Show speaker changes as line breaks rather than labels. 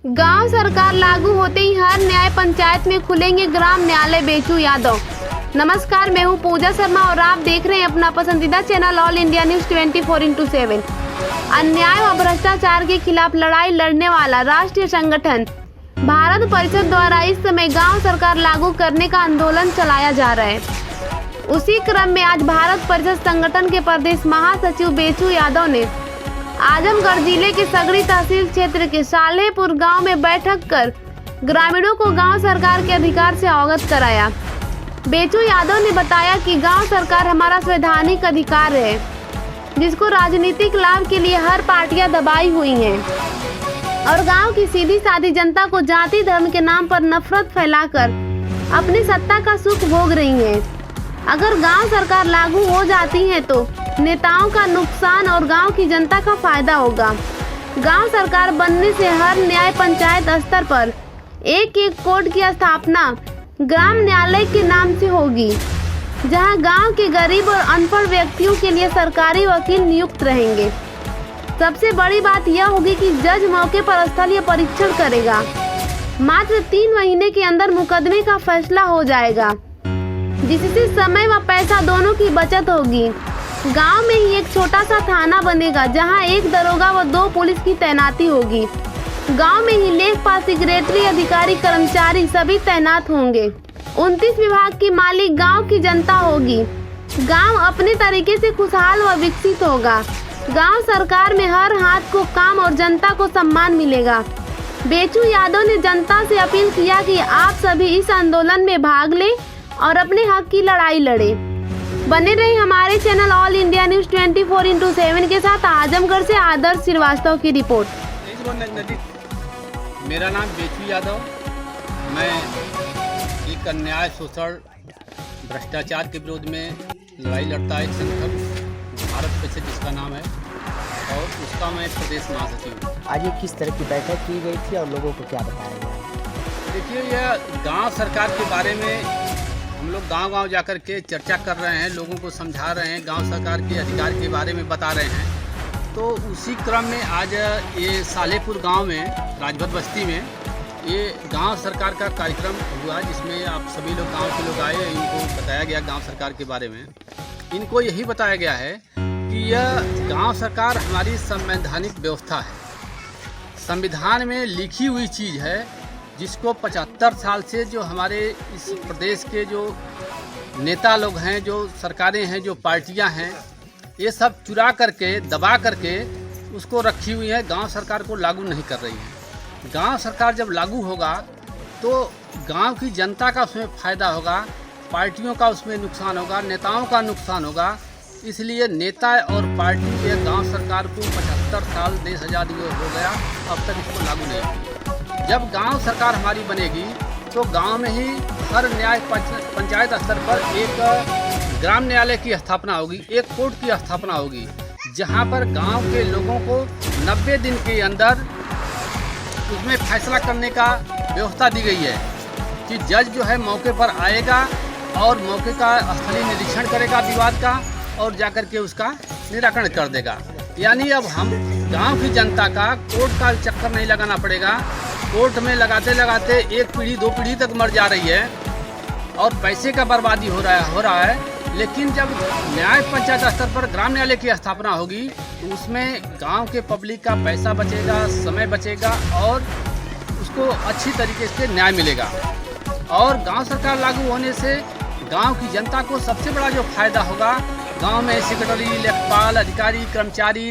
गांव सरकार लागू होते ही हर न्याय पंचायत में खुलेंगे ग्राम न्यायालय। बेचू यादव। नमस्कार, मैं हूं पूजा शर्मा और आप देख रहे हैं अपना पसंदीदा चैनल ऑल इंडिया न्यूज 24/7। अन्याय व भ्रष्टाचार के खिलाफ लड़ाई लड़ने वाला राष्ट्रीय संगठन भारत परिषद द्वारा इस समय गांव सरकार लागू करने का आंदोलन चलाया जा रहा है। उसी क्रम में आज भारत परिषद संगठन के प्रदेश महासचिव बेचू यादव ने आजमगढ़ जिले के सगड़ी तहसील क्षेत्र के सालेहपुर गांव में बैठक कर ग्रामीणों को गांव सरकार के अधिकार से अवगत कराया। बेचू यादव ने बताया कि गांव सरकार हमारा संवैधानिक अधिकार है, जिसको राजनीतिक लाभ के लिए हर पार्टियां दबाई हुई हैं और गांव की सीधी सादी जनता को जाति धर्म के नाम पर नफरत फैलाकर अपनी सत्ता का सुख भोग रही हैं। अगर गांव सरकार लागू हो जाती है तो नेताओं का नुकसान और गांव की जनता का फायदा होगा। गांव सरकार बनने से हर न्याय पंचायत स्तर पर एक कोर्ट की स्थापना ग्राम न्यायालय के नाम से होगी, जहां गांव के गरीब और अनपढ़ व्यक्तियों के लिए सरकारी वकील नियुक्त रहेंगे। सबसे बड़ी बात यह होगी कि जज मौके पर स्थलीय परीक्षण करेगा। मात्र 3 महीने के अंदर मुकदमे का फैसला हो जाएगा, जिससे समय व पैसा दोनों की बचत होगी। गांव में ही एक छोटा सा थाना बनेगा, जहां एक दरोगा व 2 पुलिस की तैनाती होगी। गांव में ही लेखपाल, सेक्रेटरी, अधिकारी, कर्मचारी सभी तैनात होंगे। 29 विभाग की मालिक गांव की जनता होगी। गांव अपने तरीके से खुशहाल व विकसित होगा। गांव सरकार में हर हाथ को काम और जनता को सम्मान मिलेगा। बेचू यादव ने जनता से अपील किया कि आप सभी इस आंदोलन में भाग लें और अपने हक की लड़ाई लड़े। बने रहे हमारे चैनल ऑल इंडिया न्यूज 24/7 के साथ। आजमगढ़ से आदर्श श्रीवास्तव की रिपोर्ट।
मेरा नाम बेचू यादव। मैं एक अन्याय, शोषण, भ्रष्टाचार के विरोध में लड़ाई लड़ता है एक संगठन भारत परिषद जिसका नाम है, और उसका मैं प्रदेश महासचिव हूँ।
आज ये किस तरह की बैठक की गई थी और लोगों को क्या बताया गया?
देखिए, यह गांव सरकार के बारे में हम लोग गांव-गांव जाकर के चर्चा कर रहे हैं, लोगों को समझा रहे हैं, गांव सरकार के अधिकार के बारे में बता रहे हैं। तो उसी क्रम में आज ये सालेहपुर गांव में, राजभर बस्ती में, ये गांव सरकार का कार्यक्रम हुआ, जिसमें आप सभी लोग गांव के लोग आए। इनको बताया गया गांव सरकार के बारे में। इनको यही बताया गया है कि यह गांव सरकार हमारी संवैधानिक व्यवस्था है, संविधान में लिखी हुई चीज़ है, जिसको 75 साल से जो हमारे इस प्रदेश के जो नेता लोग हैं, जो सरकारें हैं, जो पार्टियां हैं, ये सब चुरा करके, दबा करके उसको रखी हुई है। गांव सरकार को लागू नहीं कर रही है। गांव सरकार जब लागू होगा तो गांव की जनता का उसमें फ़ायदा होगा, पार्टियों का उसमें नुकसान होगा, नेताओं का नुकसान होगा। इसलिए नेता और पार्टी ये गांव सरकार को 75 साल देश आज़ादी हो गया, अब तक इसको लागू नहीं किया। जब गांव सरकार हमारी बनेगी तो गांव में ही हर न्याय पंचायत स्तर पर एक ग्राम न्यायालय की स्थापना होगी, एक कोर्ट की स्थापना होगी, जहां पर गांव के लोगों को 90 दिन के अंदर उसमें फैसला करने का व्यवस्था दी गई है कि जज जो है मौके पर आएगा और मौके का स्थलीय निरीक्षण करेगा विवाद का, और जाकर के उसका निराकरण कर देगा। यानी अब हम गांव की जनता का कोर्ट का चक्कर नहीं लगाना पड़ेगा। कोर्ट में लगाते लगाते 1 पीढ़ी 2 पीढ़ी तक मर जा रही है और पैसे का बर्बादी हो रहा है। लेकिन जब न्याय पंचायत स्तर पर ग्राम न्यायालय की स्थापना होगी तो उसमें गांव के पब्लिक का पैसा बचेगा, समय बचेगा और उसको अच्छी तरीके से न्याय मिलेगा। और गांव सरकार लागू होने से गांव की जनता को सबसे बड़ा जो फायदा होगा, गांव में सेक्रेटरी, लेखपाल, अधिकारी, कर्मचारी